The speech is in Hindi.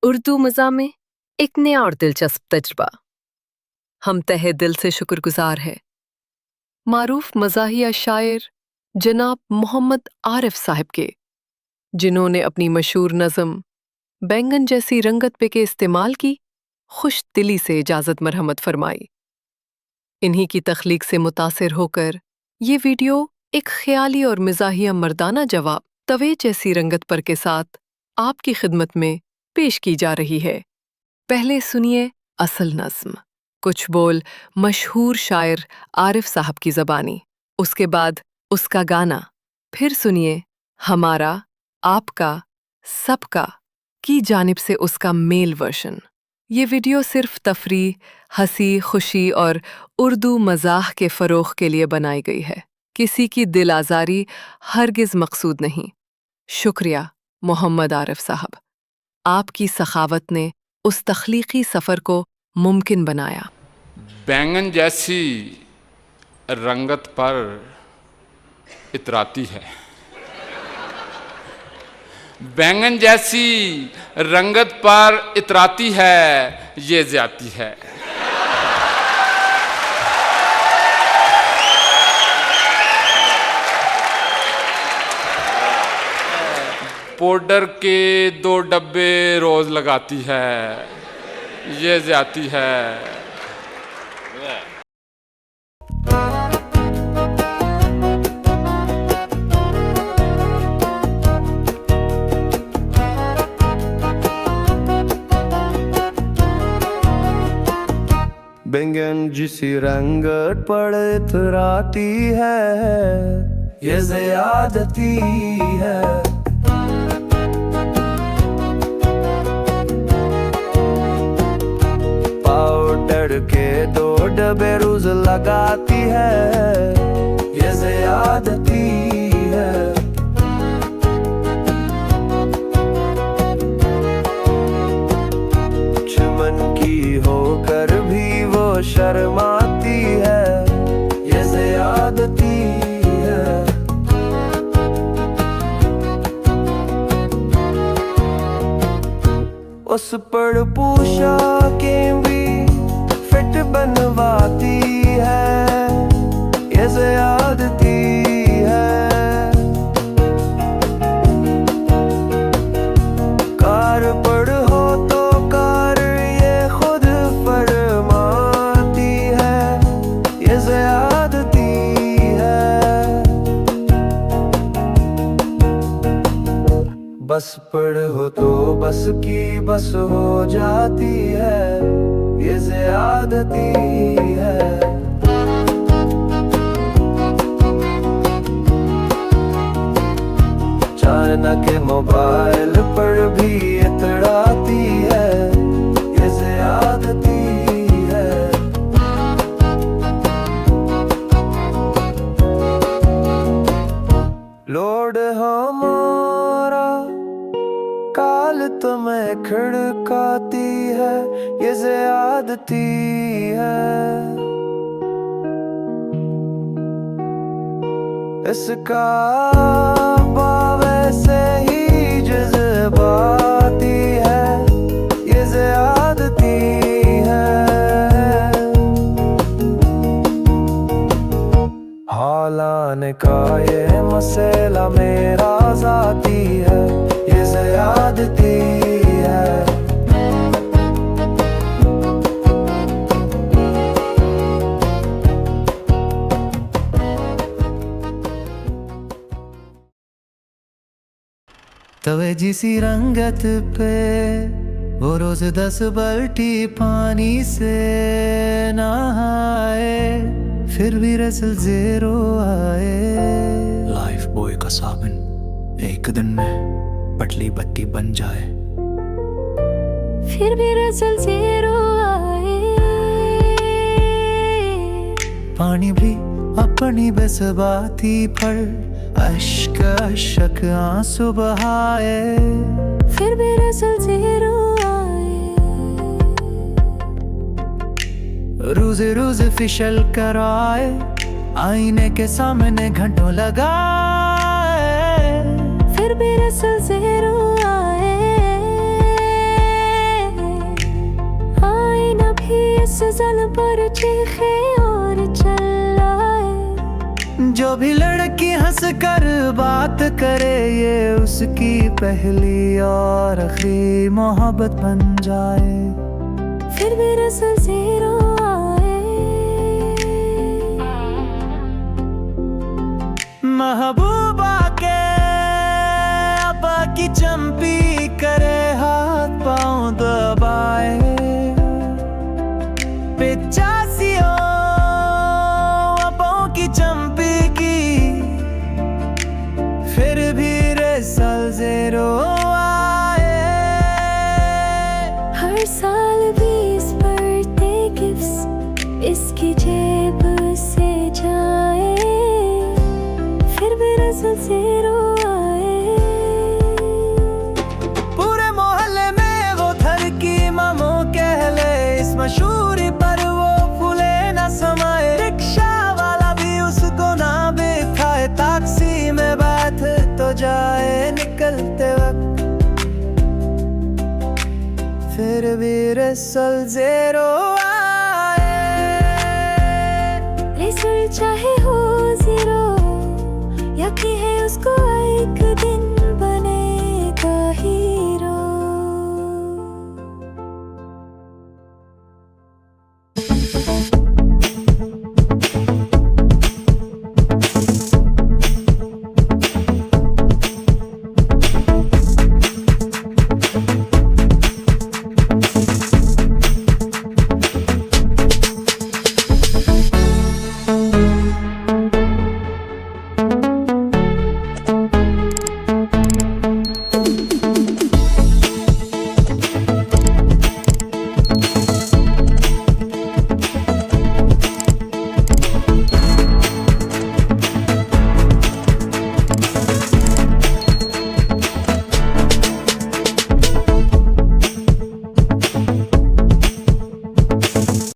उर्दू मज़ा में एक नया और दिलचस्प तजुर्बा। हम तहे दिल से शुक्रगुजार हैं मारूफ मज़ाहिया शायर जनाब मोहम्मद आरिफ साहब के, जिन्होंने अपनी मशहूर नज़म बैंगन जैसी रंगत पे के इस्तेमाल की खुश दिली से इजाज़त मरहमत फरमाई। इन्हीं की तख्लीक से मुतासिर होकर ये वीडियो एक ख्याली और मिज़ाहिया मर्दाना जवाब तवे जैसी रंगत पर के साथ आपकी खिदमत में पेश की जा रही है। पहले सुनिए असल नज़्म, कुछ बोल मशहूर शायर आरिफ साहब की ज़बानी, उसके बाद उसका गाना, फिर सुनिए हमारा, आपका, सबका की जानिब से उसका मेल वर्शन। ये वीडियो सिर्फ तफरीह, हंसी खुशी और उर्दू मज़ाह के फ़रोग़ के लिए बनाई गई है। किसी की दिल आज़ारी हरगिज़ मकसूद नहीं। शुक्रिया मोहम्मद आरिफ साहब, आपकी सखावत ने उस तख्लीकी सफ़र को मुमकिन बनाया। बैंगन जैसी रंगत पर इतराती है, बैंगन जैसी रंगत पर इतराती है, ये ज्यादती है। पाउडर के 2 डब्बे रोज लगाती है, ये ज्यादती है। बैंगन जिसी रंगत पर इतराती है, ये ज़्यादती है। पाउडर के 2 डब्बे रोज लगाती है, ये ज़्यादती है। चमन की होकर भी वो शर्माती है, ये ज़्यादती है। उस पर पोशाकें भी फिट बनवाती है, ये ज़्यादती है। कार पर हो तो कार ये खुद फरमाती है, ये ज़्यादती है। बस पर हो तो बस की बस हो जाती है, ये ज़्यादती है। अचानक मोबाइल पर भी इतराती है, ये ज़्यादती है। लोड हमारा काल तुम्हें खड़काती है, ये ज़्यादती है। इसका वैसे ही जज्बाती है, ये ज़्यादती है। हालान का ये मसला मेरा ज़ाती है, ये ज़्यादती है। तवे जिसी रंगत पे वो रोज 10 बाल्टी पानी से नहाए, फिर भी रसल ज़ेरो आए। लाइफ बॉय का साबुन एक दिन में पतली बत्ती बन जाए, फिर भी रसल ज़ेरो आए। पानी भी अपनी बेसबाती पर अश्क अशक आंसू बहाए, फिर भी रसल ज़ेरो आए। रोज रोज फिशल कराए, आईने के सामने घंटों लगाए, फिर भी रसल ज़ेरो आए। सजन पर चीखे और चिल्लाए। जो भी लड़की हंस कर बात करे ये उसकी पहली और आखिरी मोहब्बत बन जाए। फिर भी रसल ज़ीरो आए। महबूबा के अब्बा की चंपी करे हाथ पाँव दबाए। 85 अब्बाओं की चंपी की फिर भी रसल ज़ीरो आए। हर साल 20 बर्थडे गिफ्ट्स इसकी जेब से जाए। फिर भी रसल ज़ीरो आए। पूरे मोहल्ले में वो थर की मामो कहले, इस मशहूरी पर वो फूले न समाए। रिक्शा वाला भी उसको ना बिठाए, टैक्सी में बैठ तो जाए निकलते वक्त। फिर भी रसल ज़ीरो आए। रिजल्ट चाहे हो ज़ीरो, यकीन है उसको एक दिन